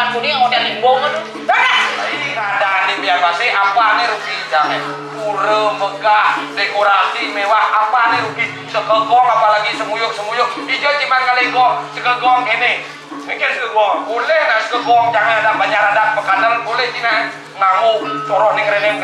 kawan kuning model limbong kan. Ini ada nih biar pasti apa nih rugi jangan pura megah dekorasi mewah apa nih rugi sekegong apalagi semuyuk hijau cuman ngalego sekegong ini mikir sekegong boleh nah sekegong jangan ada banyak adat pekanan boleh cina ngangu coroh nih grenem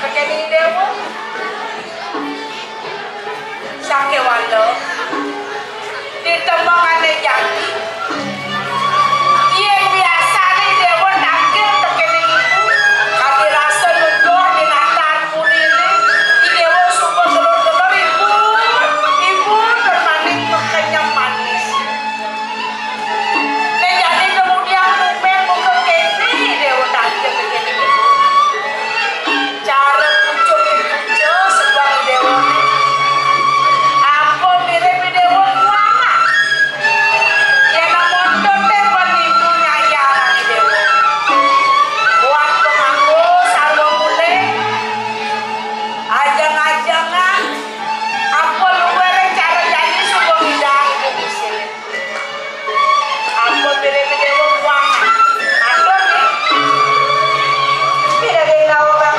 kekening dewa sake walo ditembangan jati yang biasa nih dewa takir kekening ibu kaki rasa nundor di nataan puri ini di dewa suka telur-telur ibu bermanik kenyam manis dan jadi kemudian bukan buka kene dewa takir kekening ibu cara pucuk sebuah dewa apa mirip dewa kuana yang namun dote penipu nyayaran dewa buat penganggo salwa mulai ajang-ajangan apa luar cara jadi sebuah hidang Indonesia apa mirip dewa kuana atau nih tidak ada yang orang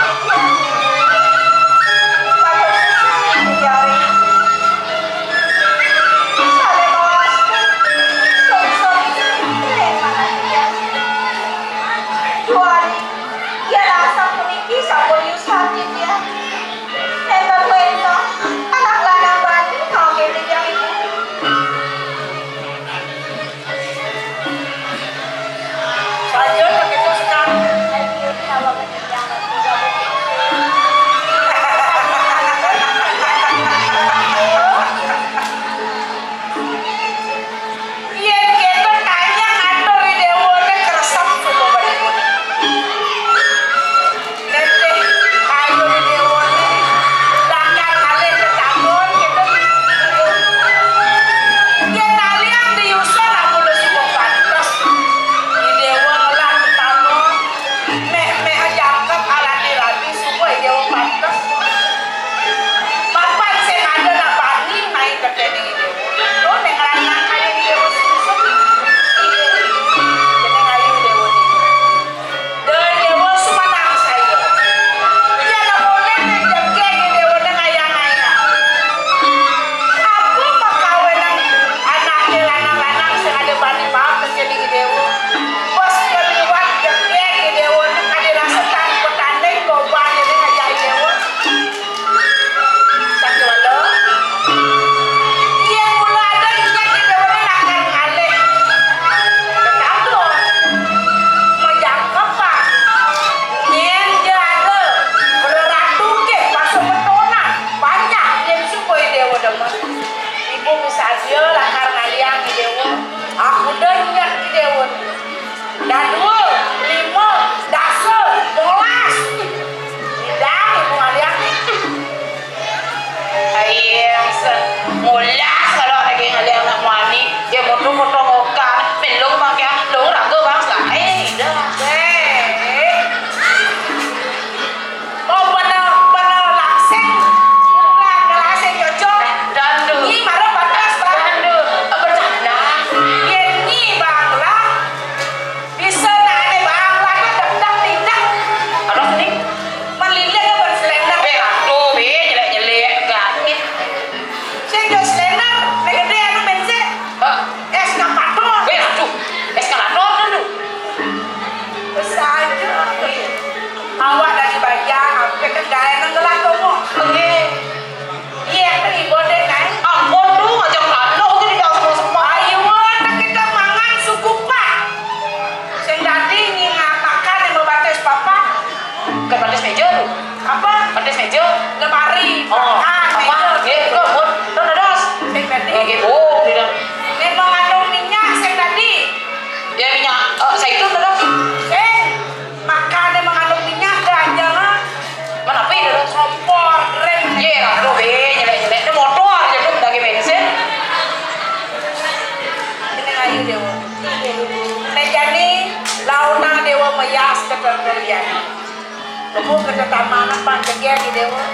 Kamu ketetaman panjangnya di dewa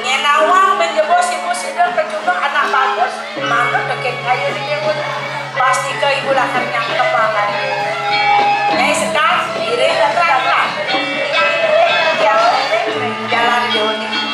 nyenawang menjebos ibu sidang kecuma anak bagus mana deket kayu di dewa pasti ke ibu lakan yang kepangan nyai sekal diri terang jalan dewa ini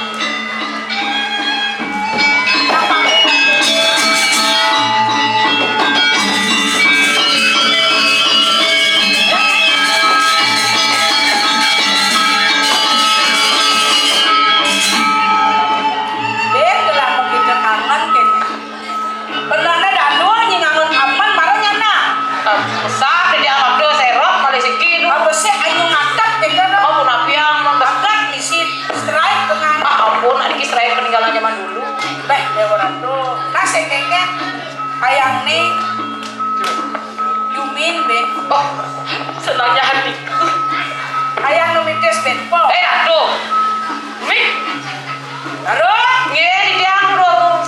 ni Yumin be. Oh, senangnya hatiku. Ayang nu mites ben po. Aduh. Mik. Aduh, Nge di diang dong.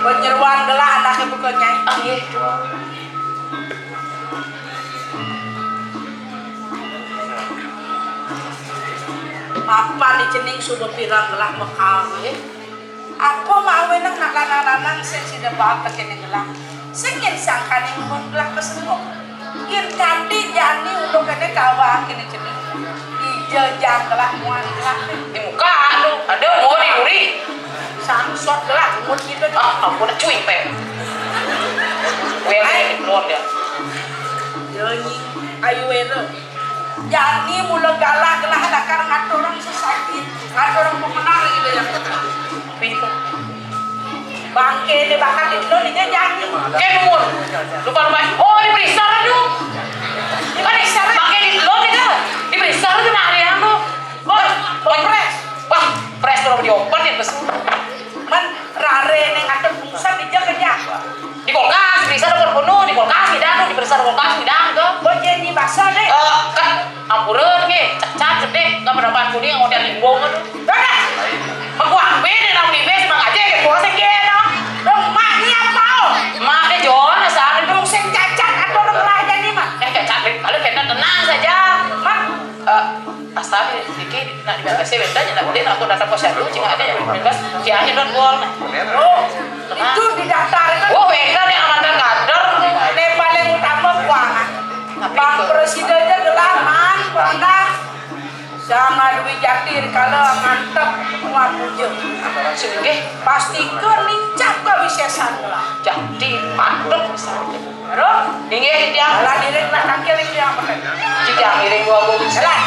penyeruan gelah anaknya bukan nyai. Ah, iya. Mapan di cening sudah pirang gelah mekal. Aku mau nak lanang-lanang sen sida baat kene gelah. Sengin sangkan yang mun gelah kesemuk. Ir kandi jani udah kene kawah kene cening. Ijo jang gelah muan gelah. Di muka lu ada mau di uri. Samsot gelah mun gitu. Ah, ampun cuy pe. Wele keluar dia. Janyi ayu ero. Jani mula galah gelah ada karena ngatur orang sesakit, ngatur orang pemenang lagi deh yang Pintu. bangke deh bakal di lo dia jani. Kemun. Lupa. Oh, diperiksa aduh. Diperiksa, Pakai di lo tidak. Diperiksa aja nak hari anu. Oh, kompres. Wah, pres terus diopen ya pesu. Man rare neng ngatur pusat di jaga jaga. Di kulkas, diperiksa ada penuh di kulkas tidak, diperiksa di kulkas tidak ke. Kau jadi basah deh. Kan ampureun ge, cacat gede, enggak berapa kuning model limbong atuh. Dah, Aku ambe deh namun di base mang aja ke bos ge no. dong maknya apa? Mak de Jon asal itu Seng cacat atau orang lain jadi mah. cacat kalau kena tenang saja. Man, Asal dikit nak dibebas beda nya boleh aku datang posyandu cing ada yang bebas kiahin don gol. oh, itu didaftarkan. Oh, beda nih amatan kader. Ini paling utama keuangan. Bang Presidennya gelaman, pernah sama Dwi Jatir kalau mantep ngapuja. Sungguh Pastikan nincap ke wisesan lah. jadi mantep misalnya. Terus, Ingat dia, kalau direk nak kaki lagi yang pakai. jika miring gua bungkus. Jalan.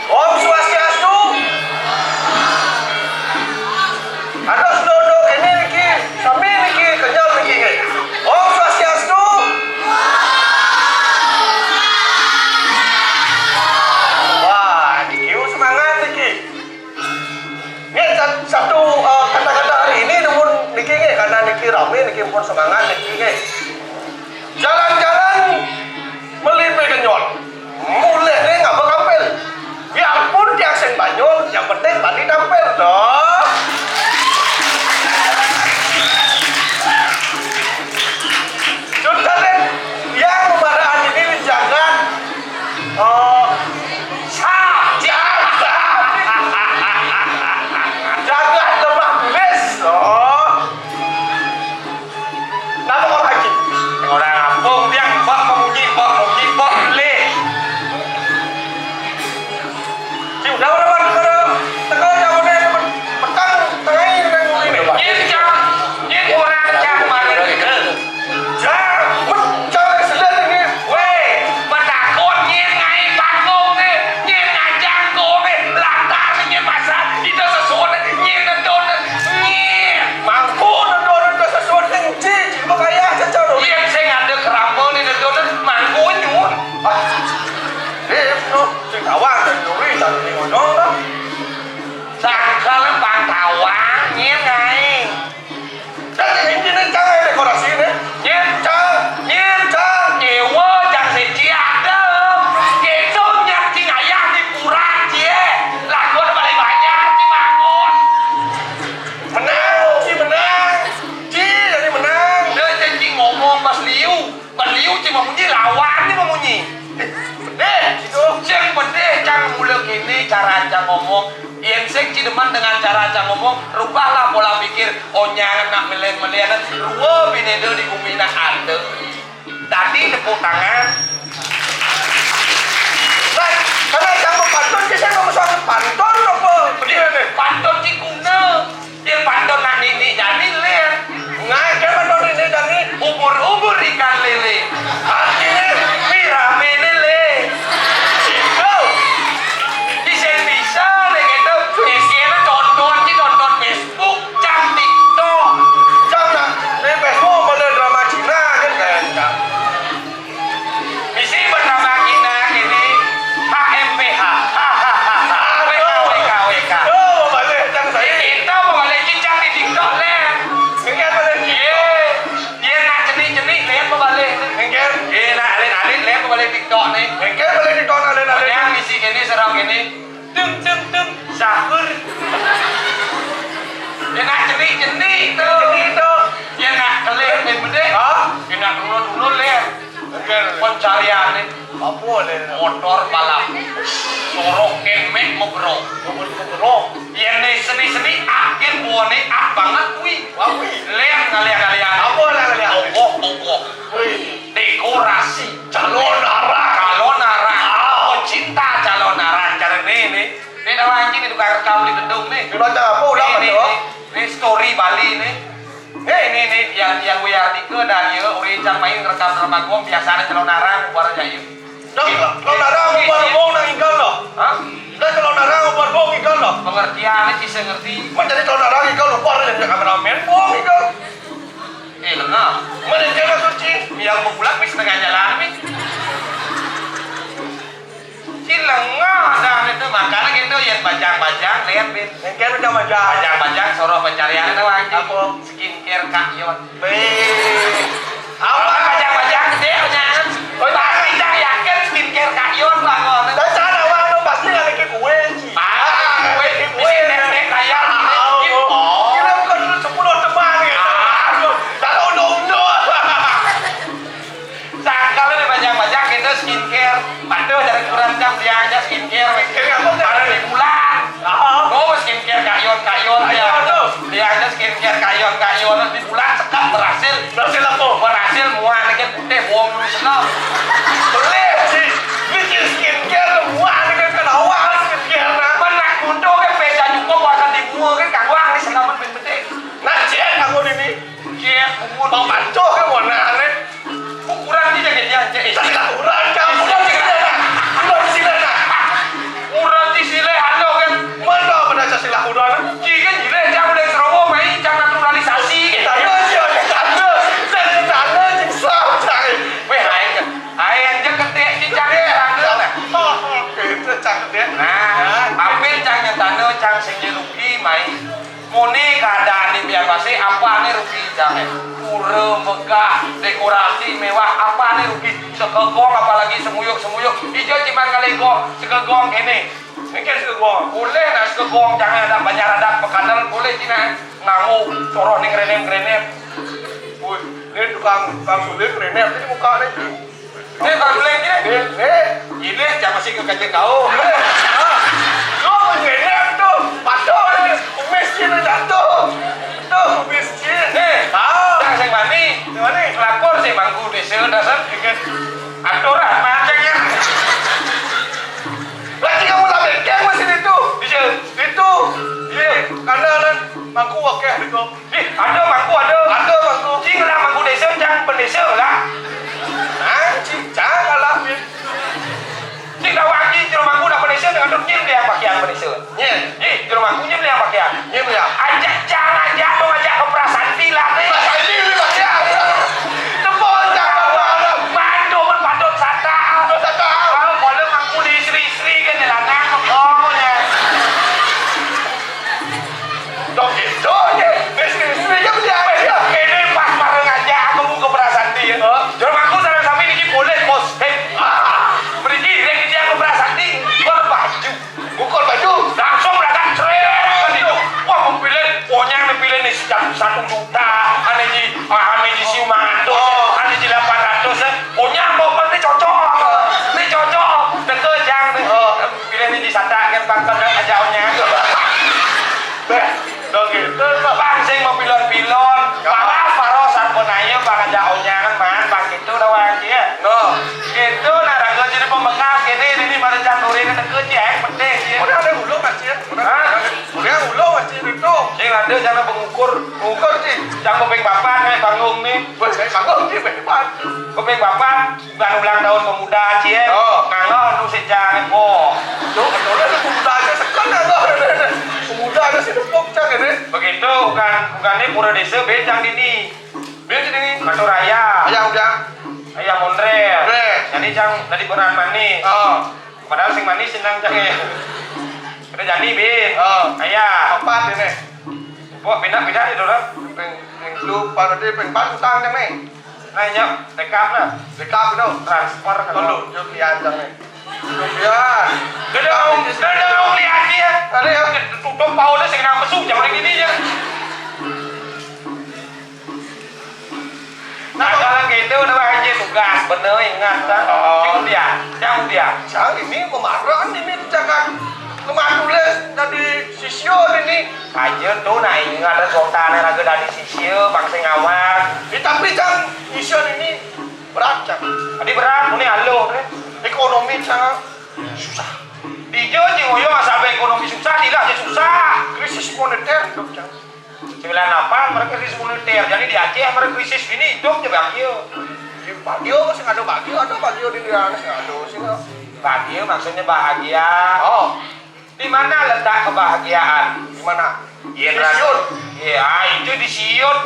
Om Swastiastu. Ada sedodok ini niki, sami niki kenyal niki nge. Om Swastiastu. Wah, niki semangat niki. Ini satu kata-kata hari ini namun niki nge karena niki rame niki pun semangat niki nge. Jalan-jalan melipe kenyol. Mulai nih nggak bakampil. Biarpun dia seng banyol, yang penting tadi tampil toh. Sudah deh, yang kemarahan ini jangan jaga lemah belis toh. Nama orang haji. Orang kampung dia mbak memuji le. Si udah orang kalau tegal jauh deh petang tengah ini ini. Nyen orang cang mana gitu. Jangan mencari sedang ini. Weh, betakon nyen ngai panggung nih, nyen ngajang go nih, lantar nyen masa itu sesuatu nyen nendon nyen. Mampu nonton sesuatu yang cici makanya caca dulu. Nyen saya ngadek rambut nih nendon manggu nyun. No, si kawan dan duri dan ini ngomong lah. Sangkal pangkawang nyen ngai. Dan ini jangan dekorasi ini. Nyen nyewa jangan sejiada. Gitu nyen cing ayah di kurang cie. Lakukan paling banyak cing bangun. Menang. Ci jadi menang. Dia janji ngomong pas liu cing memunyi lawan nih memunyi. Itu Yang penting jangan mulai gini cara aja ngomong. Yang sing cideman dengan cara aja ngomong, rubahlah pola pikir. Onyangan nak melihat-melihat, ruwa binedo di kumina ande. Tadi tepuk tangan. Nah, karena yang pantun saya mau soal pantun apa? Begini. Pantun cikune. Dia pantun nak nini jadi len. Nggak, dia pantun ini jadi Ubur-ubur ikan lele. artinya Mirame lele. itu. Bisa deh gitu. Isinya tonton Facebook, jam TikTok. Jangan di Facebook boleh drama Cina kan kayak. Isi bernama kita ini HMPH. WK. Oh, balik jangan saya. Kita mau balik cincang di TikTok len. Ingin balik. Dia nak jenik-jenik lihat mau balik. Ingin. Nak alin lihat mau balik TikTok nih. Ingin balik di tahun alin-alin. Yang isi ini serang ini. Tung sahur. Dia nak jenik-jenik tuh. Itu. Dia nak kelih bende. Hah? Dia nak dulu lihat. Ingin. Pencarian nih. Apa boleh? Motor balap. Sorok kemek ngobrol. Ngobrol. Yang nih seni-seni akhir buane banget wih. Wah, wih. Lihat kalian. Apa lah kalian? Tokoh. Wih. Dekorasi. Calon arah. Calon arah. Oh cinta calon arah. Cara ini. Ini dah anjing itu kayak rekam di gedung nih. Dibaca apa udah betul? Ini story Bali nih. Ini yang gue artikel dan ya uri can main rekam drama gua biasa ada calon arah buat aja yuk. Kalau narang buat bong nang ikan loh. Hah? Dan kalau narang buat bong ikan loh. Pengertiannya sih ngerti. Macam ni kalau narang ikan lupa ada kameramen bong ikan. Lengah. Mana dia suci? Yang mau pulang bis tengah jalan nih. Si lengah dah itu makanya gitu yang bajang-bajang lihat bin. Mungkin macam macam. Bajang-bajang soroh pencarian itu anjing. Apa? Skincare Kak Yon. Baik. Apa Apa? bajang-bajang gede kan? Oh, Pasti dah yakin skincare Kak Yon lah kok. Dan cara awak tu pasti ada ke kue. Kue nenek kaya ini. Oh. Kira bukan 10 teman gitu. Kalau undang-undang. Sangkal ini bajang-bajang itu skincare. Padahal dari kurang jam dia aja skincare. Ada di bulan. Oh skincare Kak Yon dia. Dia aja skincare Kak Yon di bulan sekap berhasil. Berhasil apa? Berhasil muat lagi putih buang dulu senang. Boleh sih. Bikin skincare muat ni kan awak skincare na. Menak kundo kan pesa juga buatan di mua kan kawang ni selamat penting. Nak cek aku ini. Cek umur. Bang pancoh kan warna ni. Ukuran ni jaga dia cek. Tak nak urang kau. Urang di sini nak. Urang di sini nak. Ukuran di sini halo kan. Mana pada casilah urang nak. Jika jile jangan boleh serowo main jangan naturalisasi. Kita ada je. Kita ada. Kita ada jiksa cari. Weh hai aja ketik cincang tanda lah. Itu cakap dia. Nah, ambil cang tanda cang sing rugi main. Muni keadaan di biar pasti apa nih rugi jangan. Pura megah, dekorasi mewah apa nih rugi. Sekegong apalagi semuyuk. Hijau cuman kali kok sekegong ini. Mungkin segera. Boleh nak sekegong jangan ada banyak adat pekanan boleh cina ngangu coroh ning grenem. Woi, ni tukang sulit renep ni muka ni. Ini kalau boleh cina. Ni. Ini jangan masih ke kajian kau. Kau renep tu. Patut ni. Miskin ni jatuh. Tu miskin. Jangan sing mani. Mana? Lapor sih bangku desa dasar dikit. Aturan macamnya. Lagi kamu lah bekeng masih itu. Bisa. Itu. Ye, karena mangku wakeh itu. Ada bangku ada. Ada mangku. Cing lah bangku desa jangan pendesa lah. Anjing, jangan lah. Cing dah wangi jero bangku dah pendesa dengan nyim dia pakaian pendesa. Nye, Jero bangku nyim dia pakaian. nye ya. Ajak dong ajak ke prasanti lah nih. Pasal ni pakai apa? Tepuk jangan malam. Mandu pun patut sata. Tak tahu. Kalau boleh bangku di istri-istri kan ni lah nang kongnya. Dok itu je. Istri je dia. Ini pas bareng aja aku mau ke prasanti ya. Jero bangku sareng sami niki boleh bos. Beri rek dia ke prasanti berbaju. Bukan baju. Langsung berangkat ceret kan itu. Wah pilih, pokoknya pilih nih 1 juta, ane ji siuman atus, ane ji 800, pokoknya mau nanti cocok, deket jang nih, pilih nih di sata kan bangkan aja onya. Beh, dok itu. Bang sing mau pilon, malah faros arponanya bang aja onya kan man, bang itu dah wajib. Ini ada jangan mengukur sih. jangan kopeng bapak kayak bangun nih. Buat saya bangun sih depan. Kopeng bapak bukan ulang tahun pemuda cie. Oh. Nganggo nu sejang kok. Tuh, katanya pemuda aja sekan ada. Pemuda ada sih tepuk cang ini. Begitu bukannya pura desa becang dini. Biar jadi Matu raya. udah. Ayam mondrel. Mondrel. Jadi cang tadi beran manis. Oh. Padahal sing manis senang cang ya. Udah jadi bin. Oh. Ayah. Apa ini? Buat pindah-pindah itu lah. Peng lupa nanti peng pan utang cang nih. Nah nyok, tekap lah. Dekap itu. Transfer kan. Tolong, jauh lihat cang nih. Lihat. Gede mau lihat dia. Ada ya. Tutup pautnya sing nang mesuk jangan gini aja. Nah kalau gitu udah aja tugas bener ingat kan. Jangan dia. Cang ini kemarin ini jangan lemah tulis dari sisio ini. Aja tuh nah ingat ada sultan raga dari sisio bangsa ngawak. Tapi cang sisio ini berat cang. Tadi berat, ini halo deh. Ekonomi cang susah. Dijo cing uyo sampai ekonomi susah tidak aja susah. Krisis moneter dong cang. 98 mereka krisis moneter, jadi di Aceh mereka krisis ini hidup aja bagio. Di bagio masih ada bagio di daerah masih ada sih. Bagio maksudnya bahagia. Oh, Di mana letak kebahagiaan? di mana? Iya, Di siun. Iya, itu di siun.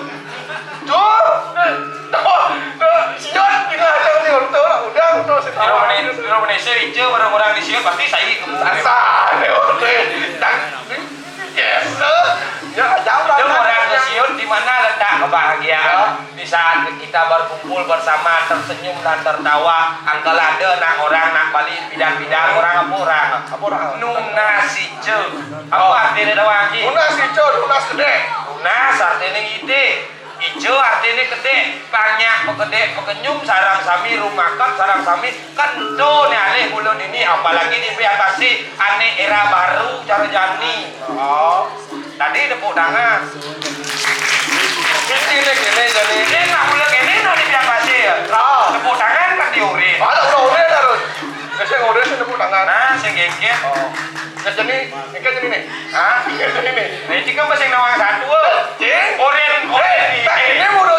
Tuh, siun tinggal ada di hotel lah, udah sih. Di Indonesia itu orang-orang di siun pasti saya kemudian. Asal, dan yes, ya jauh lah. Itu orang di siun di mana letak kebahagiaan? Di saat kita berkumpul bersama, tersenyum dan tertawa, angkel ada nak orang nak balik bidang-bidang orang apa orang? Apa orang? Nunas sice. Apa artinya doang sih? Lunas hijau, lunas gede. Nunas artinya gede. Ijo artinya gede, banyak pegede pekenyum sarang sami rumakat sarang sami kento nih aneh bulan ini apalagi di atasi aneh era baru cara jani. Oh, Tadi tepuk tangan. ini jadi. Ini nggak boleh gini no di atasi ya. Oh, Tepuk tangan kan diuri. ada udah terus. Biasanya udah sih tepuk tangan. Nah, sengkeke. Oh, jadi nih. Hah? Jadi nih. Nah, ini kan bahasa nawang satu. Cing. Oren. Tak ini mudo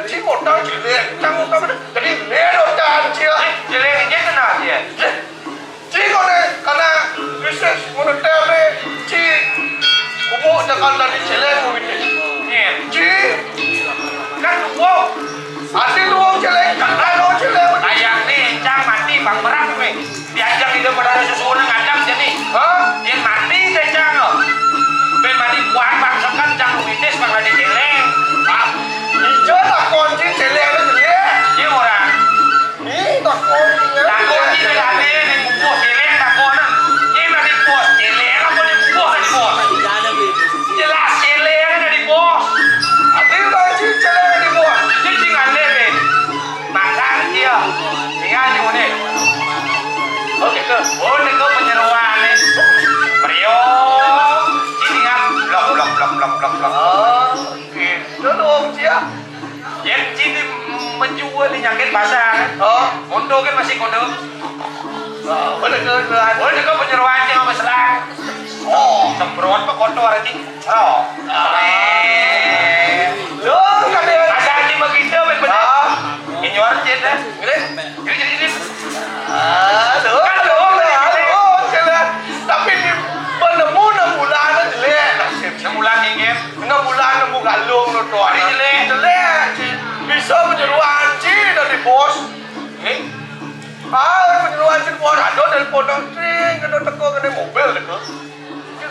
ci modal cilik. Cang jadi lero can cia. Jelek aja kenal dia. Ci karena krisis moneter nih. Ci kubu jangan dari celeng ini. Nih, Ci kan wow. asli luang celeng kan lo celeng. Ayang nih, cang mati bang berat nih. Diajak di depan ada susu ngadam jadi. Hah? Dia mati deh cang lo. Ben mati kuat bang sekan cang lumitis bang lagi celeng. Hijau tak kunci celeng itu dia. Dia orang. Ih tak kuncinya. Takut di belakang yang bubuh celeng takonan. Ini mati bos celeng apa di bubuh tadi bos? Jelas celeng dari bos. Hati udah ci celeng di bawah. Dia jangan lele. Makan dia. Tinggal di mana? Oke ke. Oh, ini kau penyeruan nih. Brio. Ini kan blok. Ah, itu dong cia. Yang sini menjual di nyakit pasar. Oh, Kondo kan masih kondo. boleh ke. Oh, ini kau penyeruan dia sama selang. Oh, Semprot apa kondo ada sih? Oh. dong kan dia. Ada di begitu bener. Ah, Ini orang jadi. ini. Ini. Aduh, celeng. Tapi di penemu 6 bulan jelek. Sebulan ini. 6 bulan nemu galung lo tuh. Ini jelek. Jelek. Bisa penyeruan ci dari bos. Eh, Penyeruan ci bos ada dari podong cing kena teko kena mobil teko.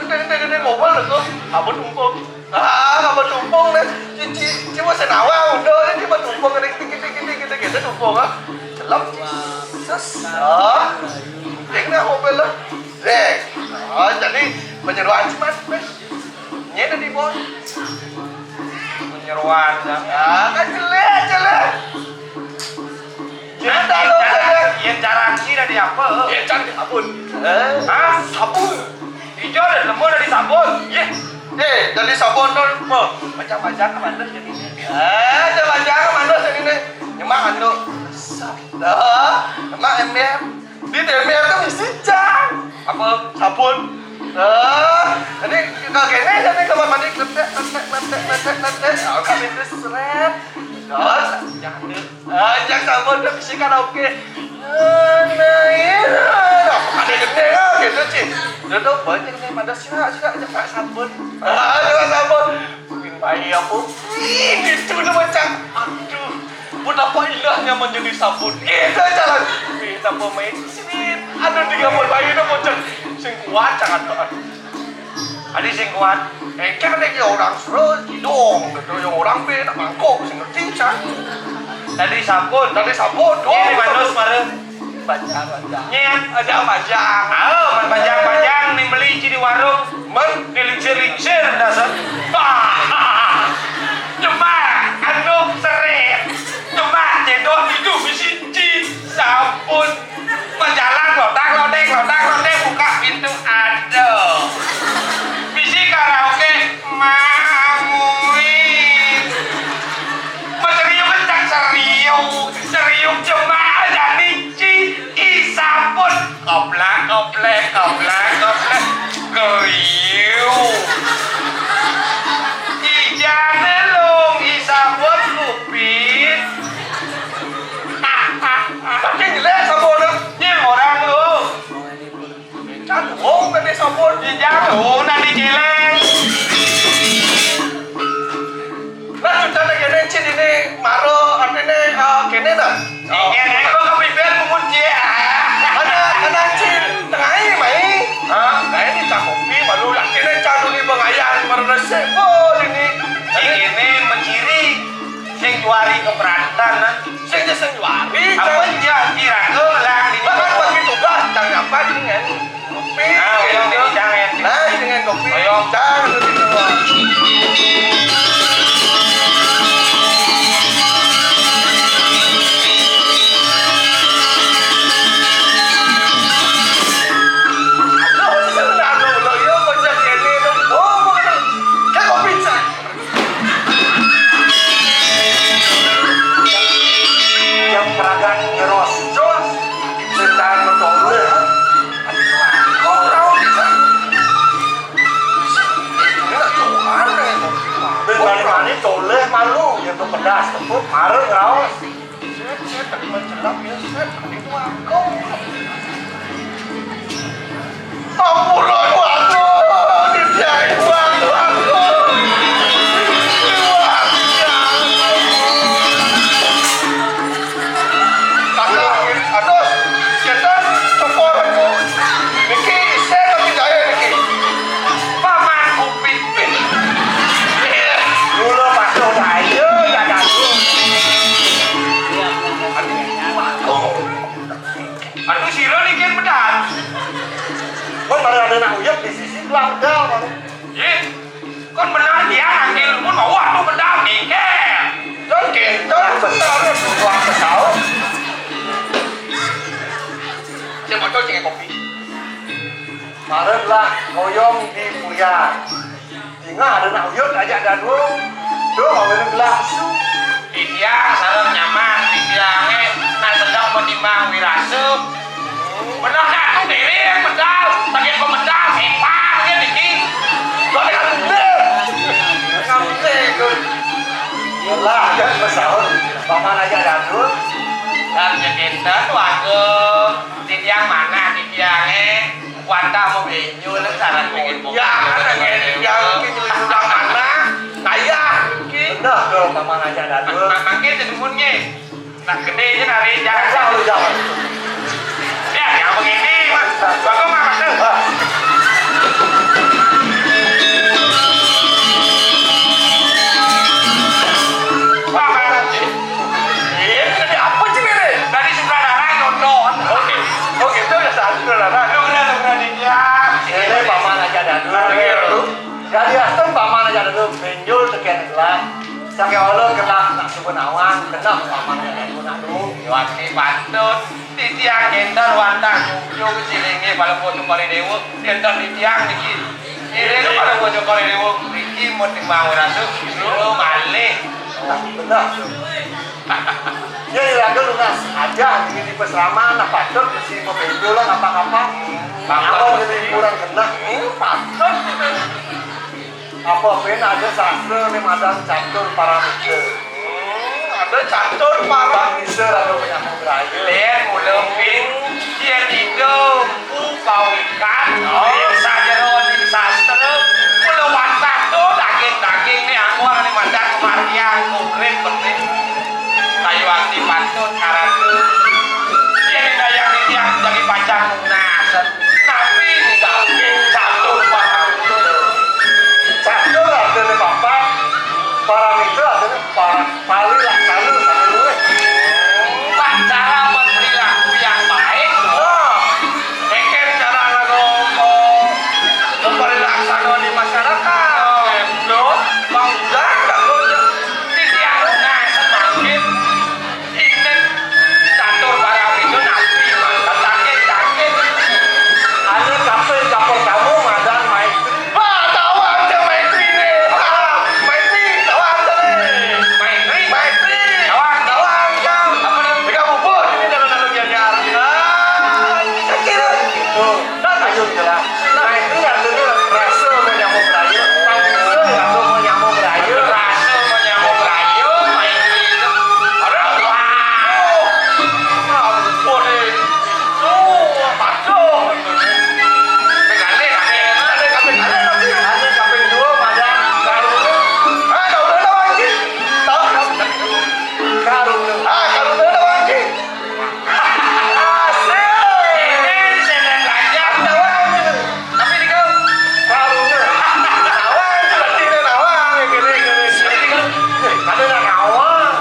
Gede mobil teko. Apa tumpung? Apa tumpung nih? Ci mau senawa udah ini mau tumpung kena gitu tumpung ah. Celap ci. Cing dah mobil lah. Jadi penyeruan ci mas. Nyeda di bos. penyeruan. Kan jelek. Cinta lo jelek. Yang cara kira di apa? Ya cantik sabun. Hah? Sabun. Hijau dan lembu dari sabun. Ye. Jadi sabun tuh Macam-macam mana jadi? jangan mana sini nih. Nyemak ando. Dah, emak ember. Di ember tuh mesti cang. Apa? Sabun. Jadi kagene jadi kamar mandi letek. Oh, kami itu seret. Terus jangan sabun ke bisi karaoke. Ada gede gitu sih. Dia tuh banyak nih pada sila jangan sabun. Jangan sabun. Mungkin bayi aku. Gitu udah macam. Aduh. Betapa indahnya menjadi sabun. Itu jalan. Kita pemain sini. Aduh 30 bayi udah bocor. Sing kuat jangan tuh. Ada sing kuat. Kan ada orang suruh hidung. Gitu yang orang be nak mangkok. Sing ngerti cak. Tadi sabun. Ini manus kemarin. Bajang. Nyet. Ada bajang. Panjang-panjang nih beli di warung. Dilincir-lincir dasar. Cuma anu seret. Cuma cedok itu bisinci sabun. Menjalan lodak buka pintu aduh. Bisi karaoke manguin. Serius kencang serius cuma ada nici isapun koplak keriu ijane long isapun kupit Tapi jelek sabun. nyem orang lu Cantik tadi sabun. jauh nanti jelek Nah, sudah ada gini cin ini maro artinya gini dah. ingin aku kepipin mengunci Ada cin tengah ini mai. Nah ini cak kopi baru yakin cak dulu bengayan meresep. Oh ini. ini menciri sing juari keberatan Sing juari. apa aja kira ke lang di Bahkan bagi tugas jangan apa dengan kopi. Nah, yang ini jangan. Nah, dengan kopi. Ayo. Jangan gitu. yang peragan nyeros setan betole Bagaimana tole malu yang tuh pedas tepuk marah raus paman kupit dulu pas udah ayo ya dadu aduh siro nih kan pedas kan baru ada nak uyap di sisi belah pedal kan benar dia ambil pun mau waktu pedal nih uang pesau Saya mau coba kopi. Maret lah, ngoyong di Puyat. Tinggal ada nak uyut ajak dadu. Tuh mau minum gelas. Di siang sarang nyaman, di siangnya nak sedang menimbang wirasup. Benar kan? Tuh diri yang medal, bagian pemedal, hebat kan ini. Soalnya kan bener. Yalah, kan besahun. Paman aja dadu. Dan jadikan warga di tiang mana di tiangnya wanda mau benyu dan saran pengen Ya, ada yang udang mana? Kaya. bener tuh paman aja dadu. Makin jadi munye. Nah gede aja nari jangan selalu jalan. Ya yang begini mas, bagus mas tuh. Ini apa sih ini? Dari sutradara nonton. Oke, itu udah saat saudara. Ini paman aja dadu. Jadi astem paman aja dadu benjul sekian gelas. Sampai Allah gelas nak sebenawan kenal paman aja dadu. Wati pantut di tiang enten wantang nyung silinge pada foto kali dewa enten di tiang niki. Ini pada foto kali dewa niki mau timbang rasuk dulu malih. Benar. Ya lagu lunas aja di pesraman apa patut si mau benjul lah apa-apa. Abang jadi kurang kena. Ini patut gitu. Apa ben ada sastra nih madang catur paramita. Ada catur paramita ada penyambung beraya. Lihat mulempin dia hidup kau ikan biasa jeron di sastra mula watak tuh daging nih angwar nih mandang kemarian konkret penting kayu anti pantun karatu dia dayang ini yang jadi pacang munasan tapi ini daging catur paramita Catur ada nih bapak. Paramita ada nih paling laksana sama lu. Pak cara berperilaku yang baik Eken cara memberi laksana di masyarakat. Bang Jaga loh. Ini yang semakin ini catur barang itu nabi maka sakit. Ada kapal kamu madang maestri. Tahu ada maestri nih. Maestri tahu ada nih. Maestri. Maestri. Kawan. Kan. Apa nih? Mereka bubur ini dalam jajar. Saya kira gitu. Ayo jelas. Maestri ada nih rasa menyambung beraya. Tahu rasa menyambung beraya. Rasa menyambung rayu. Maestri itu. Ada wah. Ampun nih. Pacung. Megane kami. Ada kambing dua madang karungnya. Udah wangi. Tahu karungnya. Karungnya udah wangi. Asik. Ini sedang belajar. Ada wangi. Tapi di kau. Karungnya. Nawang berarti ini nawang gini. Ada nawang.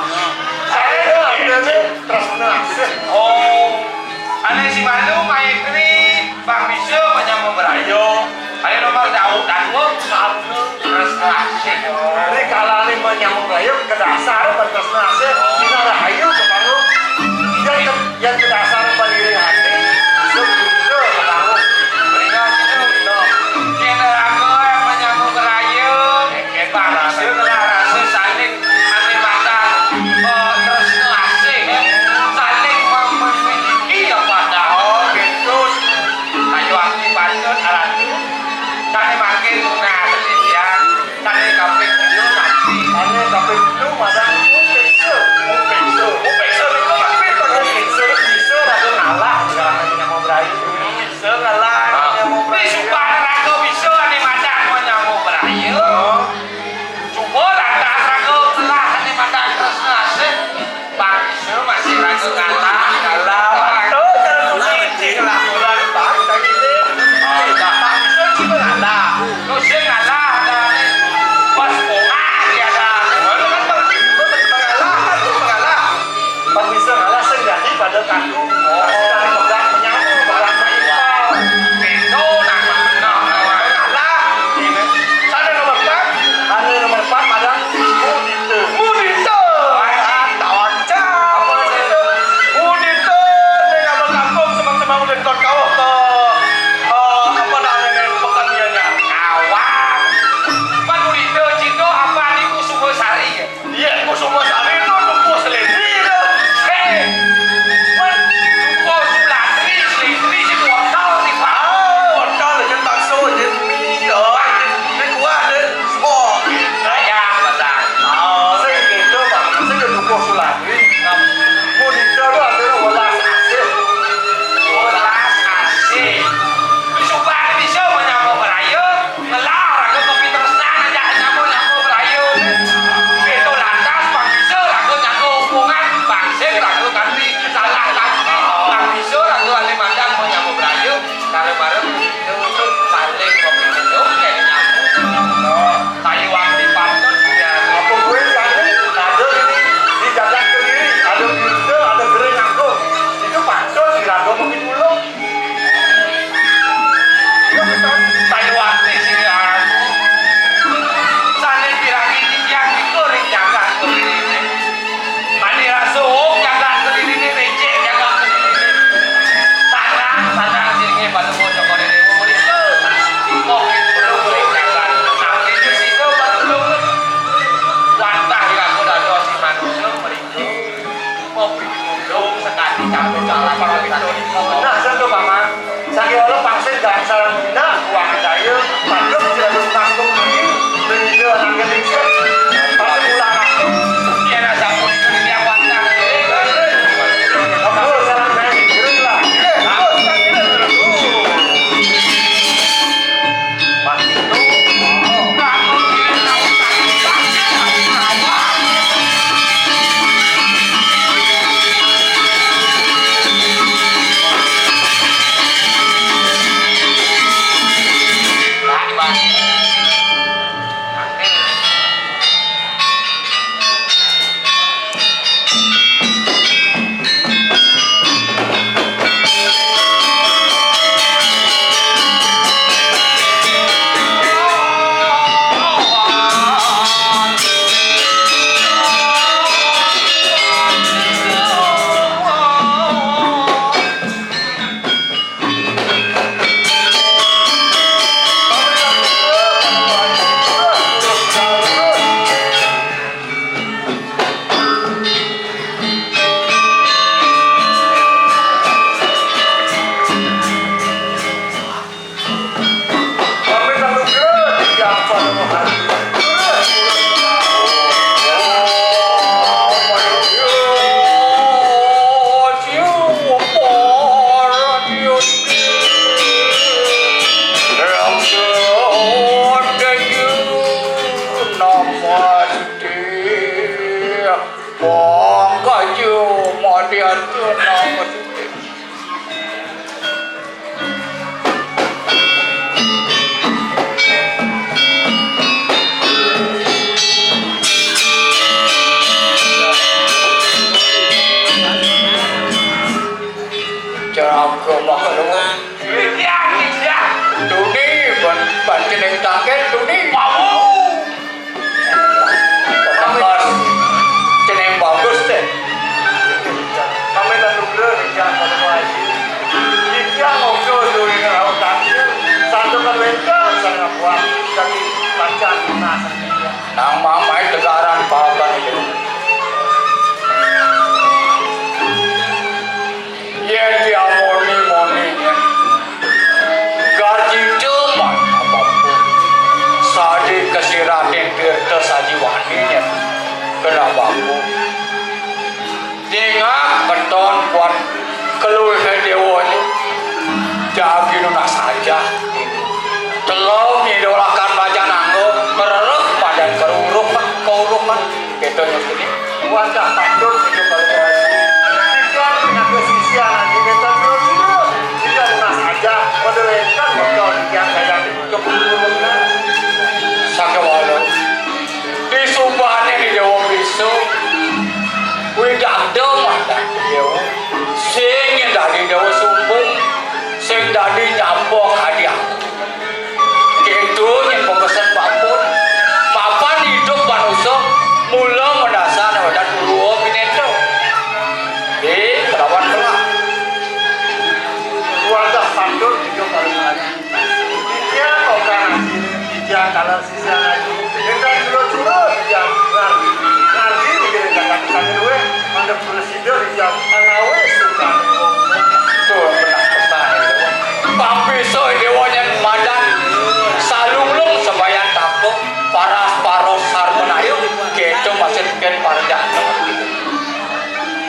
Saya ada nih terus asik. Oh, ada si Malu, Maestri, Bang Bisa, menyambung berayo. Ada nomor Daud dan Wong, terus asik. Ini kalau ini menyambung rayu ke dasar batas nasi kita rayu ke panggung yang ke dasar berdiri hati sebelum ke panggung Beringat itu, channel aku yang menyambung berayo. Bang Bisa telah rasa saling aneh matang, terus asik, saling memiliki yang padahal. gitu Kayu aktif pantun alat itu, kami makin nah sesian, kami kaping itu nanti. ini tapi itu madang itu bisa dan sarang dina uang daya padok tidak bertanggung lagi begitu angkat dikit pas pulang aku Iya na sampun itu dia wantang. aku sarang saya kirim lah aku sarang kirim pasti itu Kamu kirim tahu Nang mamai tegaran pakan itu. Ya dia moni-moninya. Gaji cuma apapun. Sadi kesiratin tirta saji waninya. Kenapa aku? Dengar beton buat keluar dewanya. Jadi nuna saja. Telau idolakan baca nanggo kererek badan keruruk mah gitu nyusunin wajah patut itu kalau jika punya kesisian nanti kita terus jika lunas aja mendelengkan bakal yang saya keburu sakewalo di sumbahnya di Dewa Bisu widang mata Dewa sing dari Dewa Sumbung sing dari nyambok hadiah itu yang pembesan papun papan hidup manusia mula mendasar dan dulu pinendo di kerawan tengah wajah patut itu kalau lagi dia orang dia kalau sisa lagi kita curut dia nanti bikin kata kesana dulu ada presiden dia anawe suka tuh benar pesan tapi so dewanya madan salunglung sebayan takut paras sarmenayu gitu masih bikin parjak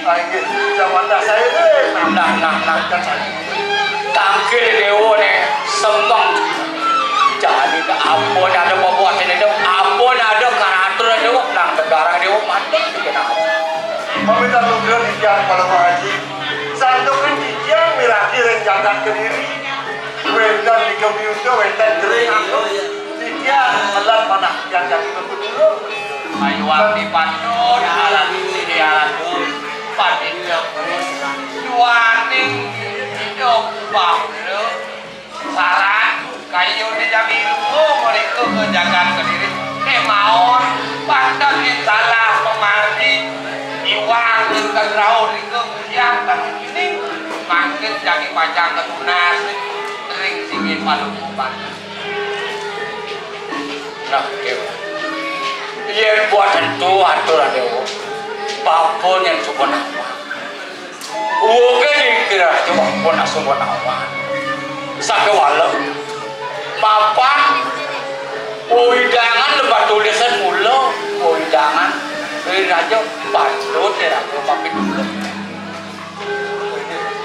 lagi zaman saya deh nah tangkil dewa nih sembang jadi ampun ada pembuat ini dong ampun ada karatur dewa nang negara dewa mati bikin apa meminta tujuan di jalan pada haji santukan di jalan miraki renjakan ke diri wedan di kebiuda wedan gering aku di jalan melat mana yang jadi dulu ayo di pandun alat ini alat padin juaning hidup banglo saran kayu di jamilu mereka kejagaan ke diri maon pandan yang salah memari iwang yang kegrau di kemudian ini makin jadi pajang ketunas sering singin palukupan nah dewa iya buat tentu aturan dewa apapun yang suka nama uangnya dikira cuma pun asupan awan sakewala papan widangan lebat tulisan mula widangan ini aja patut ya aku pakai dulu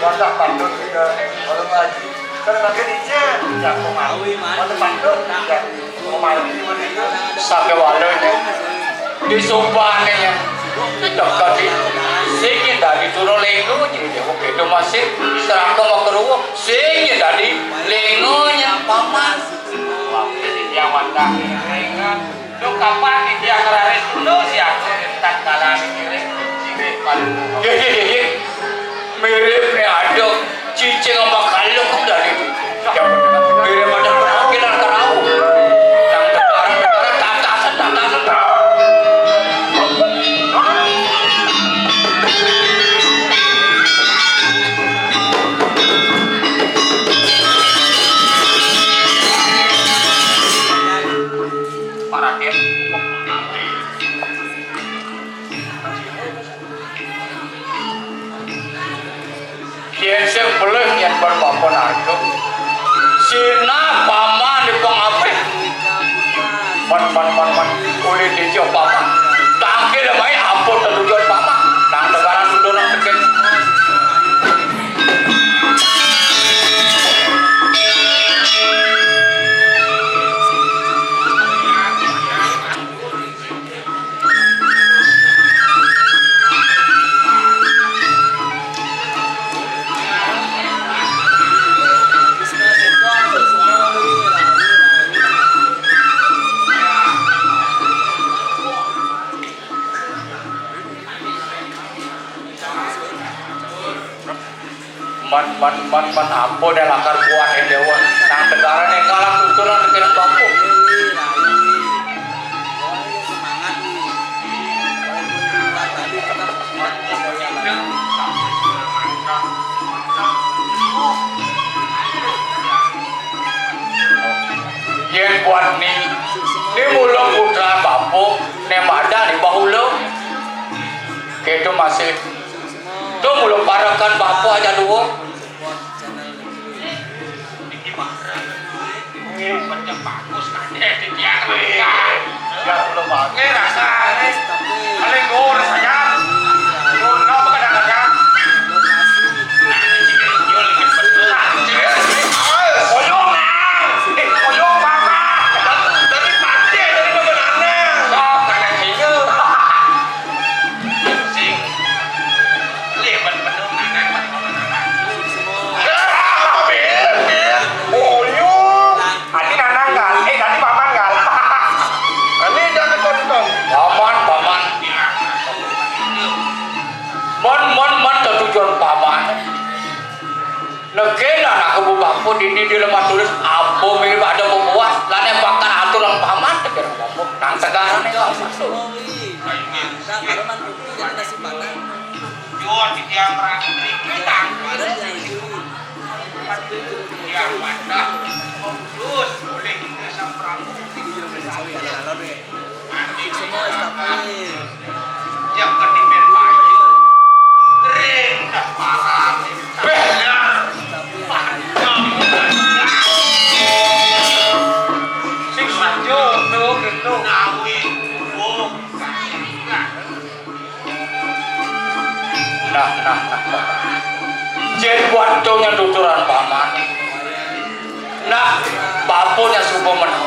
Wadah pandut juga orang lagi kan lagi dice ya kok mau wadah pandut ya mau main di mana itu sakewala disumpahnya ya dekat di sini dari turun lengo jadi oke itu masih serang ke makruh sini dari lengonya paman waktu dia wadah lengan lu kapan dia kerarin dulu sih aku tak kalah mikirin sini paling mirip nih ada cicing sama kalung dari mirip ada penampilan kerau yang tekaran tatasan Rakyat kian sing peleh kian berpapon aja sina paman di pengape man oleh dijo paman tangkil mai ampun tujuan paman nang tegaran dudoran teket man apa dah lakar kuat yang dewa nang negara yang kalah tuturan dengan bambu yang buat ni mula putra bambu ni ada di bahula itu masih tu mula parakan bambu aja dua macam bagus kan dia dia ya belum bagus rasa paling gor saya gor apa kadang-kadang koyong papa dari mati dari bebenarnya sok kadang hiu sing leban penuh nanan Adi nanang gal, tadi paman gal. Ani jangan kontong. Paman. Mon tujuan paman. Negela nak kebu bambu di lemah tulis apa mirip ada membuat lane bahkan aturan paman tegera bambu nang sekarang ni lah masuk. Yo di tiang rang kita. Ya mana? Terus boleh kita samprang. Semua estafet. Yang ketipen pagi. Kering dah parah. Benar. Sing maju tu gitu. Nawi. Oh. Nah. Jadi buat tu yang tuturan paman. Nah, bapaknya subuh menang.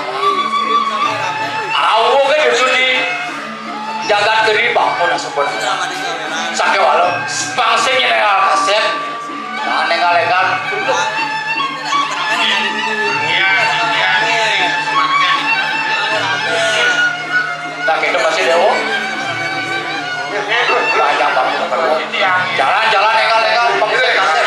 Aku kan di jagat kiri bapaknya subuh menang. Sakit walau pangsingnya nengal kaset, nah nengal legal. Tak itu masih dewo. Banyak banget. Jalan legal pangsing kaset.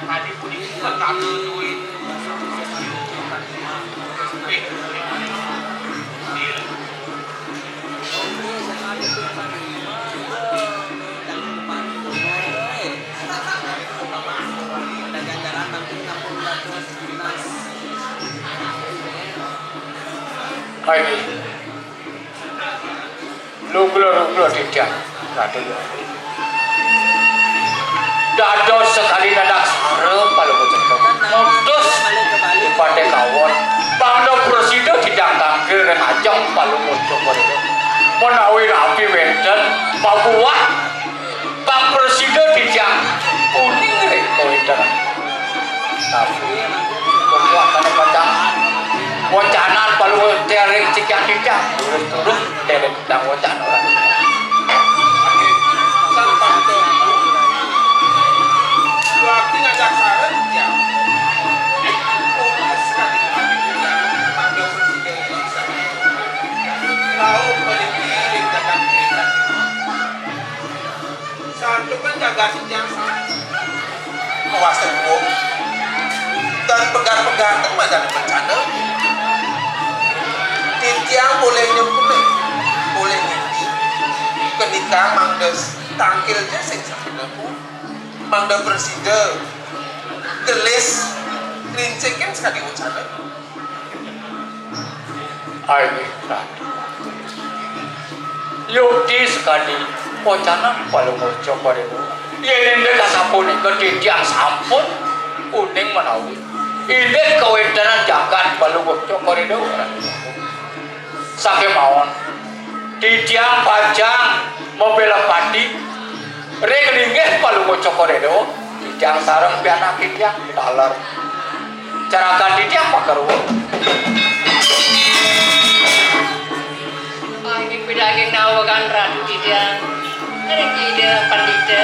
tadi pun bukan ada duit. Hai, lu tidak, ratu. Dados sekali nadak sarem palu bocah modus pada kawan. Bangda presiden tidak tangkil dan ajang palu bocah pada menawi rapi wenten Papua. Bang presiden tidak kuning rek wenten. Tapi Papua kana pacang wacanan palu terek cikan tidak turun terek tang wacan orang. Waktu ngajak saran ya. Sekali panggil presiden bisa. Tahu politik jaga kita. Satu kan jaga sejasa. Kawasan hukum dan pegang-pegang macam bencana. Tiang boleh nyempurna, boleh ngerti. Ketika mangdes tangkilnya seksapnya pun. Mangda presiden gelis kerincekin sekali ucapan Aini ratu Yudi sekali wacana paling moco pada itu ini kasapun ketidian sampun kuning menawi ini kewendaran jagat paling moco pada itu sakit mawon tidiang pajang membela padi rekeningnya palu ngocok koredo tiang sarang pianak tiang dalar carakan tiang pakaru Ini pedaging nawagan ratu tidiang ide pandita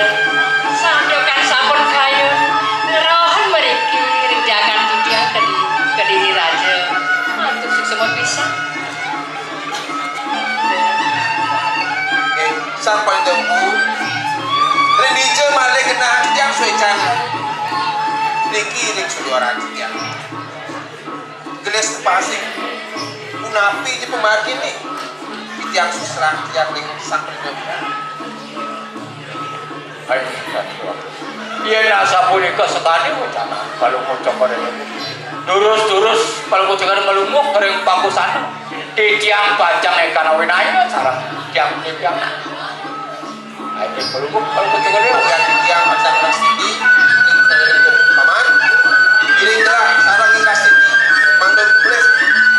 sandokan sampun kayu rohan meriki rejakan tidiang kediri raja untuk semua bisa sampai dembu Renija malah kena tiang suecan Niki ring suara tiang geles pasing Unapi di pemargin nih tiang susrah tiang ring sampai dembu Aini ratu iya nasa punika sekali wacana kalau ngocok koredo durus kalau ngocok koredo melunguk ring pakusan di tiang pajang ekana winaya sarang tiang tiang Aini melunguk kalau ngocok koredo yang tiang macam nasi paman giringlah sarang ingas ini mandor kules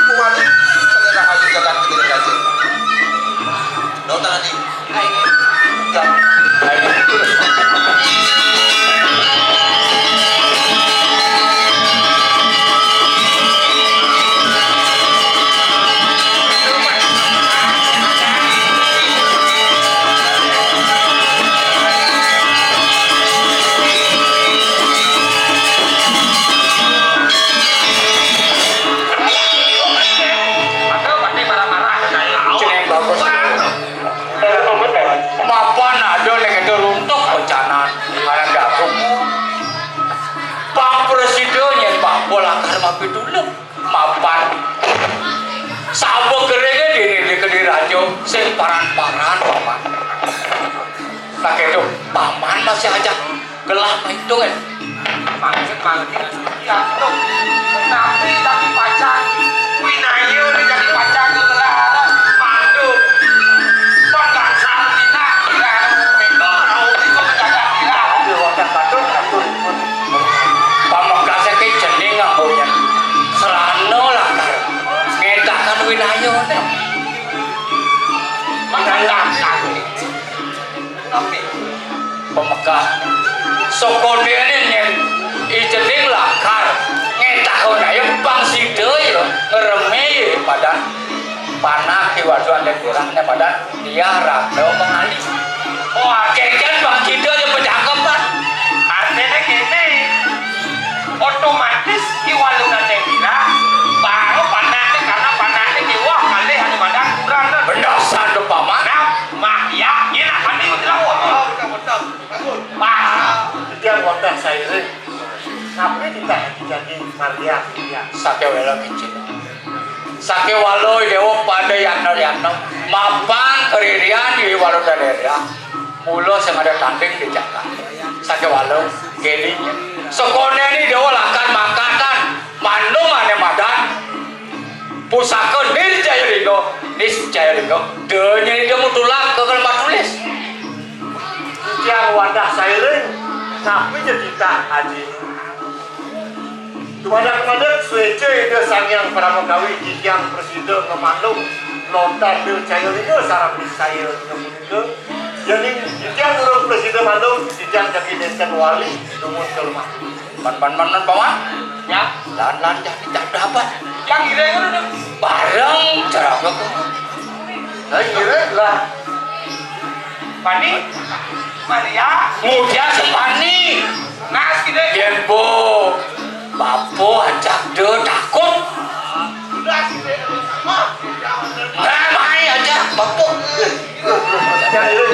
kumali selera hayu jalan kediri raja dau tangan di jam Aini terus mapan ada lagi runtuh bencana ayam datuk Pak Presidennya Pak Bola Karma Pidulem mapan sabuk keringnya di kediri raja sing paran-paran paman tak itu paman masih aja gelah itu kan maksud banget ya itu tapi lagi pacar winayu nih jadi pacar tuh lah mandu pondang sarina kira meko rau itu menjaga kira di wadah katur pamekasnya ke jening ngambaunya serano lah ngetakan winayu deh menjaga tapi pemekah sokode ini yang ijening lakar ngetakon ayo bang sidoi loh ngeremei pada panah kewaduan dan kurangnya pada dia rado mengalih wah kejan bang sidoi yang bercakapan artinya gini otomatis iwalu nanti bilang baru panahnya karena panahnya jiwa kali hanya madang kurang benar satu paman mak ya ini akan dibilang betul Pak dia wadah saya Maria, iya. Sake welo kecil. Sake waloi dewa pada yakno mapan keririan di walau daerah. Mula sing ada tanding di Jakarta. Sake walo gelinya. Sekone ini dewa lakan makatan manung ane madan. Pusaka niscaya ringo. Denya dia mutulak ke kelmat tulis. Yang wadah sairing, tapi jadi tak haji. Kemadak suece dia sangyang pramukawi jijang presiden kemandung lontar dia cahaya ringo sarap saya ngemunika. Jadi jijang urang presiden mandung jijang jadi desa wali numun ke rumah. Pan paman. Ya, Lan jadi tak dapat. yang ire kan udah. Bareng cara apa kok? Nah ire lah. Pani, Maria, Mudia sepani. ngas gitu. Yen bo. Bapo ajak de takut. Udah sih deh. Nah, mai aja bapo. Yang ire.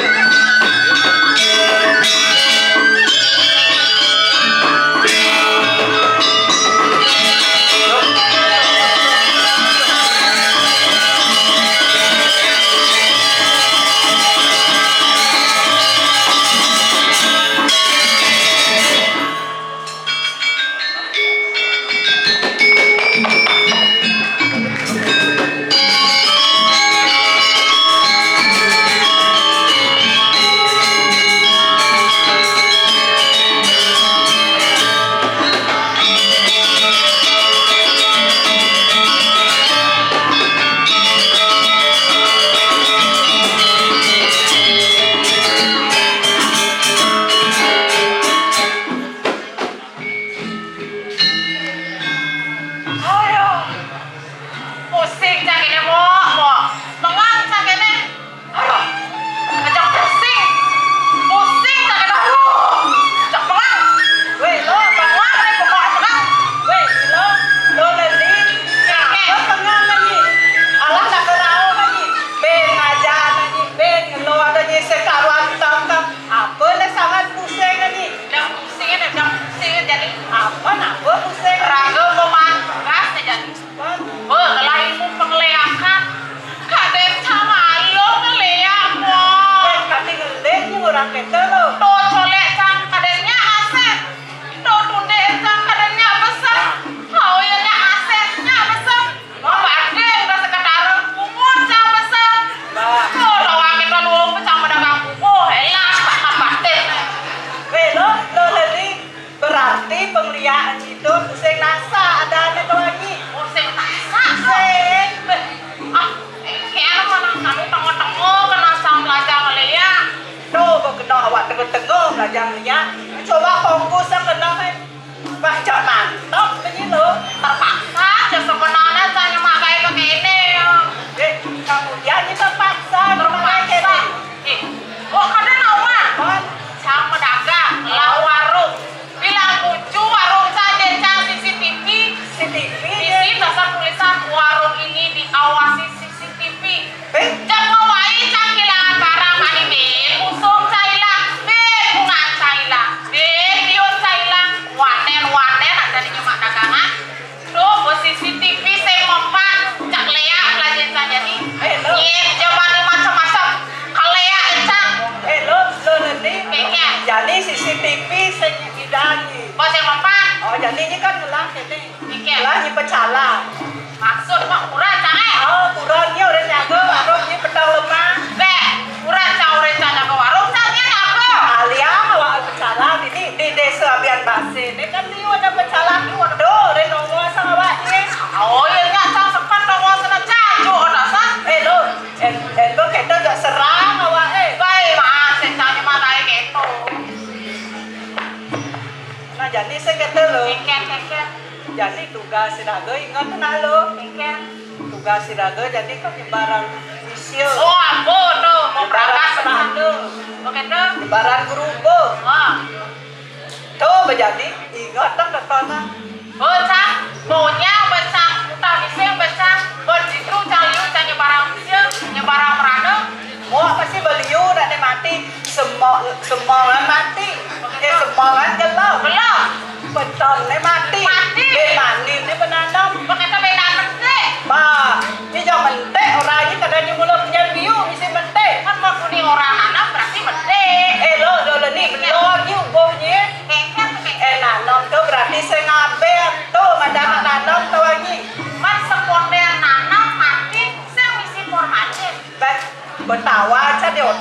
Jadi tugas siraga ingat na lo. Tugas siraga jadi kan nyebaran misil. Oh ampun tuh, mau berangkat sepatu. Oke tuh. Nyebaran grupo. Oh. Tuh menjadi ingat tak datana. Becang, maunya becang, utah misil becang, begitu caliu canya barang misil, nyebarang merana. Mau apa sih beliau dan mati semongan mati. Semongan gelap. Belum. Beton mati. Mati. Di mana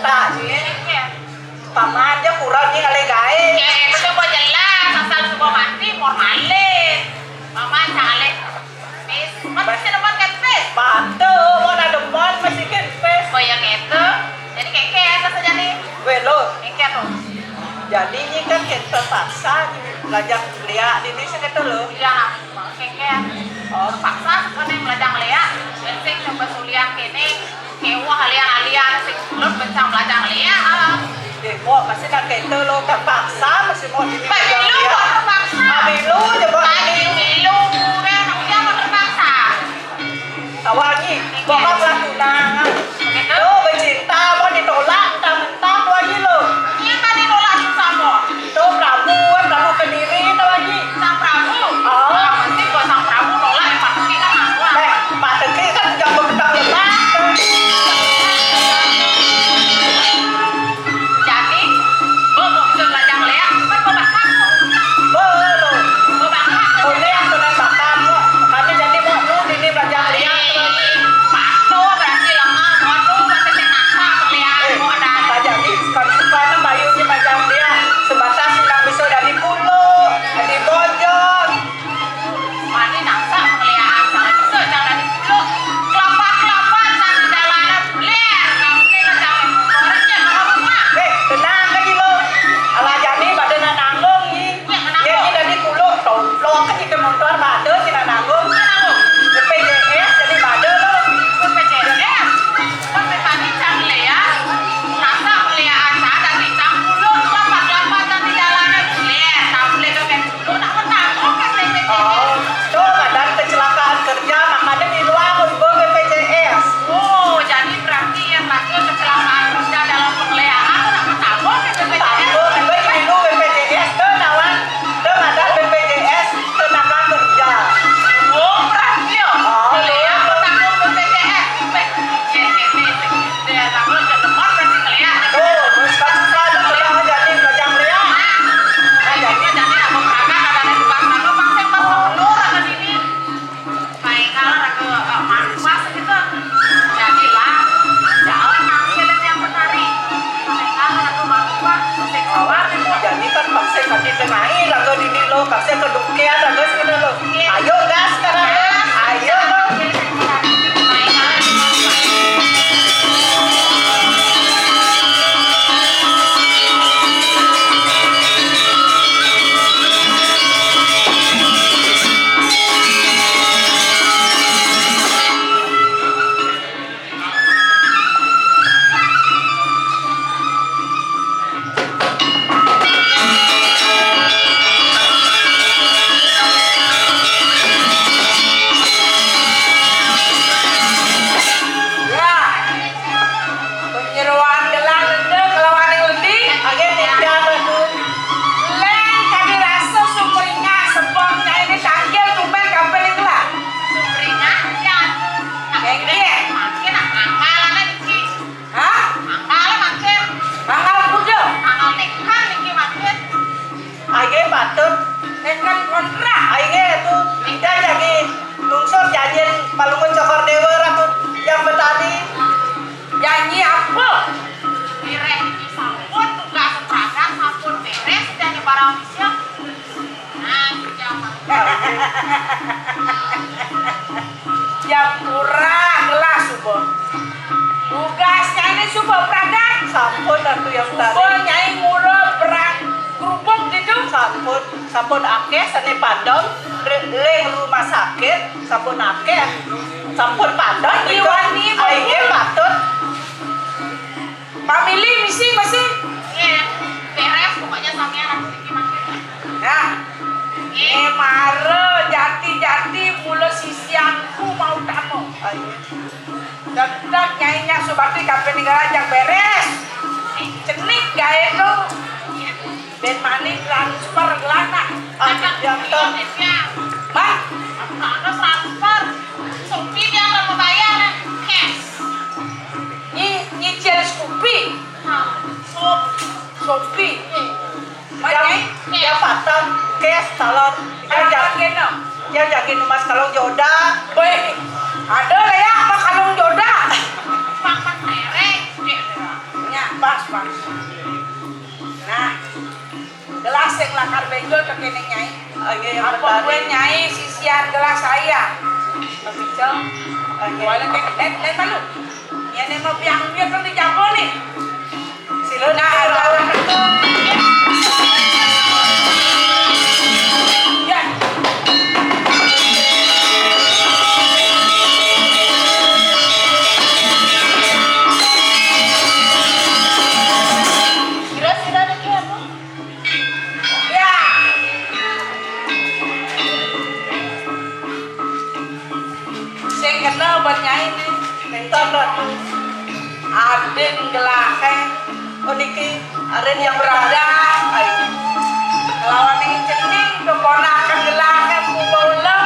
tak ni. Iya. Paman aja kurang ni kali gae. Ya, itu coba jelas asal semua mati normalin. Mama cale. Pes, masih dapat kan pes. Bantu, mau ada demon masih kempes. Goyang itu. Jadi kayak apa saja nih? Welo, Kayak tuh. jadi ni kan kita paksa belajar lihat ini segitu loh. Ya, kayak oh paksa sekarang belajar lihat. Bensing coba suliang kene. Kewa halian-halian sing belum bencang belajar lihat. Demo masih nak kita loh terpaksa masih mau ini. Pak Milu kok terpaksa? Milu coba. Milu kan usia mau terpaksa. Tawangi, bapak tunangan. Begitu? Lo bercinta mau ditolak mentah-mentah tuh aja lo. Iya tadi nolak sama. Itu Prabu Kediri tawangi. Sang Prabu. Oh. Pasti gua Sang Prabu nolak yang pasti kan aku. Pak Teki kan jangan bertang lemak. Jadi, gua mau bisa belajar lihat, kan gua bakal. Belum. Gua bakal. Boleh yang tulen bakal kok. Kami jadi mau lu ini belajar lihat. Patu berarti lemah, waduh masih tenasa melihat gua ada. Tak jadi suka bayu di belajar lihat. Sebatas yang bisa dari pulau, dari bojong. Mani nasa melihat, jangan bisa jangan di dulu. Kelapa sana jalanan liar, mungkin jangan orangnya kalau rumah. Tenang lagi lo. Alah jadi badan nanggung ni. Jadi dari pulau lo kan kita motor badan kita nanggung. BPJS jadi badan lo. BPJS, kan tadi jangan lihat, nasa melihat ada di campur kelapa sana jalanan liar, tak boleh kayak dulu, nak menanggung kan BPJS. Oh, tuh badan kecelakaan kerja makanya di luar mau BPJS. Oh, jadi berarti yang lagi kecelakaan kerja dalam pemeliharaan itu nak bertanggung ke BPJS? Tanggung, baik dulu BPJS tuh nawan, tuh ada BPJS tenaga kerja. Oh, berarti ya? Oh. Kalian bertanggung BPJS? Baik, dia tanggung ke tempat berarti kalian. Tuh, terus kan udah jadi belajar lihat. Nah, jadi aku berangkat ada di depan sana, pasti pas penuh ada di sini. Baik, kalau aku mahasiswa segitu, jadilah jalan hasil yang menarik. Baik, kalau aku mahasiswa, saya keluar itu. Jadi kan paksa kan ditengahi lagu di lo, paksa kedukian lagu segini lo. Ayo gas sekarang, ayo lo. Baik, kalau Ya, penyeruan gelang lende kelawan yang lebih, agen tiga tuh. Leng kami rasa sumbernya sebabnya ini tanggil tumben kampel yang gelang. sumbernya ya. Makin angkalan iki. Hah? Angkalan makin. Manggal kuda, Angkal nekan iki makin. agen patut. Nekan kontrak, agen tuh. Tidak jadi lungsur janjian palungan cokor dewa ratu yang betani. Janji apa? Beres iki sampun tugas seragam sampun beres dan barang siap. Nah, jangan. Yang kurang gelas subon. Tugasnya ini subon peragat. Sampun atu yang tadi. Subon nyai murah perang kerupuk gitu. Sampun akeh sane padang leng rumah sakit sampun akeh. Sampun padang iwani aige patut. Pamili misi masih. Iya, beres pokoknya sampean aku iki makin. Nah, mare jati-jati mula sisianku mau tamu. Tetap nyainya subakti kapan negara yang beres. Cenik gae tu. Ben manik transfer gelana. Yang tu. Mah, Ada transfer. Sopi dia akan membayar cash. nyicil Scoopy. Sopi. Yang patang kes talon. Yang jakin mas kalung joda. Weh, ada lah ya apa kalung joda. Paman merek. Ya, udah kekene nyai. Yang Apa gue nyai sisian gelas saya. Pabicel. Wala kayak malu. Ya nih mau biang dia kan dijago nih. Sila na arawan itu. Ya. Kira-kira ada kayak apa? Ya. Saya kenal buat nyai nih. Tanda Aden gelahe. Oh niki aren yang Berada. Lawan yang cening keponakan gelahe kubaula.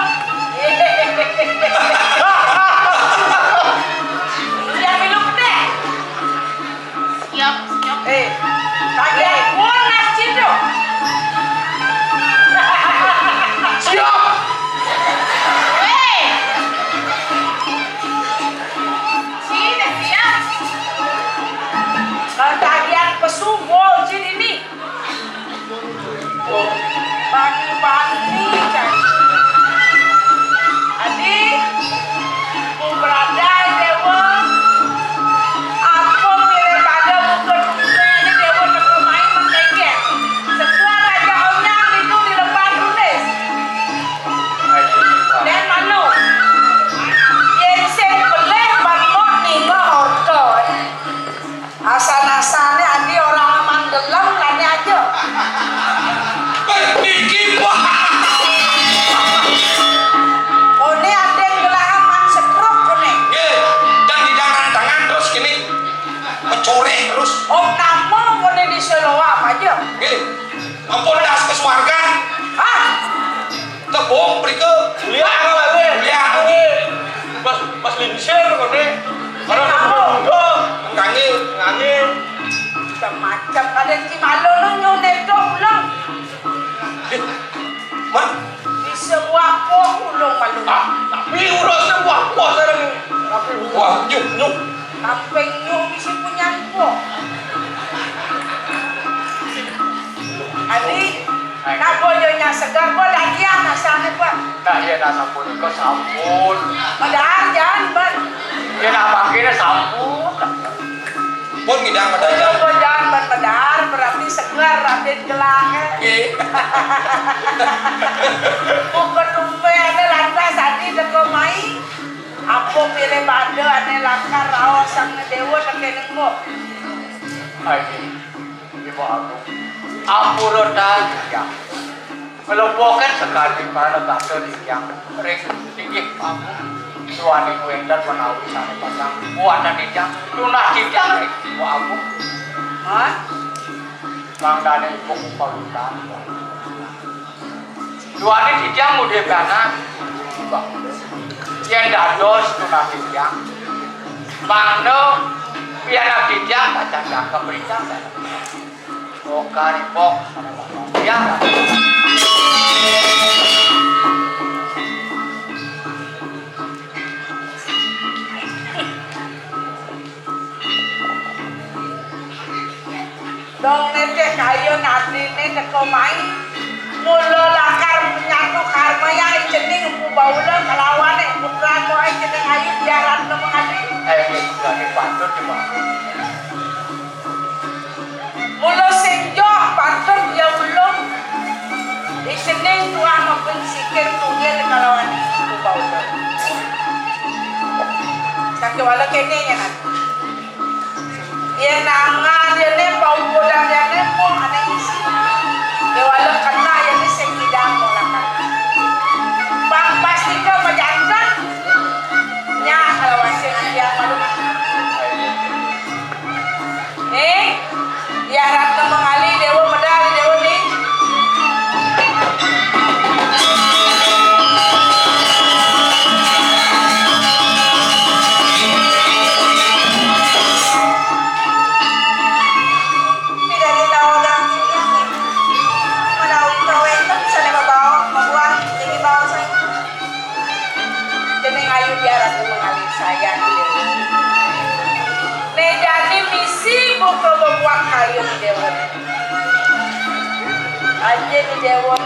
Ya belum deh. Siap, siap. Kaya punas cido. Siap. Hei! Sini, siap. Kalian pesubo sini nih. Bani-bani kan. Adik, ku berada dewa. Apa mirip pada bukan ini dewa nak main mengejar. Setelah raja onyang itu dilepas tulis. Dan malu. Yang saya boleh bangun nih ngorkot. Asan-asannya adi orang Mandelang lani aja. Niki wah. Kone ada yang belahan man sekrok kone. Dan di tangan terus gini mencoreh terus. Oh nama kone di Selawam aja. Gini, ampun das ke swarga. Hah? Tebong perike. Mulia apa gue? Mulia. Mas Linsir kok deh. Orang kamu. Ngangil. ngangil. Macam ada yang cimalo lo nyonedo ulang. Man, Di sebuah poh ulung malu. Tapi urusnya buah sekarang. Tapi wah nyuk. Kampeng nyu bisa punya poh. Adi, nak bojonya segar kok latihan asalnya pak. Nah, iya nasa pun ke sampun. Padahal jangan ban. Iya nama kira sampun. Pun ngidang pada Bojo jam. jangan ban padahal berarti segar raden gelangnya. Bukan tumpe ada lantas adi deko mai. Apa pilih pada ane lakar rawas sang dewa tekening mo. Ayo, ibu aku. Ampurotan ya. Melompokan sekali pada kata yang ring tinggi aku. Suami kuendan menawi sana pasang. Buana dijang, tunah dijang ibu aku. Hah? Bang dane ibu palutan. Suami dijang muda kanan. Bang. Yang dados tunah dijang. Bang no piana dijang baca jangka berita. Bokari bok ya. Dong nete kayo natin ne teko mai. Mula lakar nyatu karma yang cening baula kalawane putra ko ay cening ayu biaran no mengadi. Ini patut cuma. Mula senjo patut ya ulung. Di cening tua mapinsikir tunggal kalawane baula. Sakit wala kene nya nan. Dia nangan dia ne bau bodang dia ne mo ana isi. Dia wala kena ya ni sekidang mo lakan. Bang pasti ke majantan. Nya kalawan sing dia malu. Ya ratna mengali dewa medali dewa ni. Aja di dewa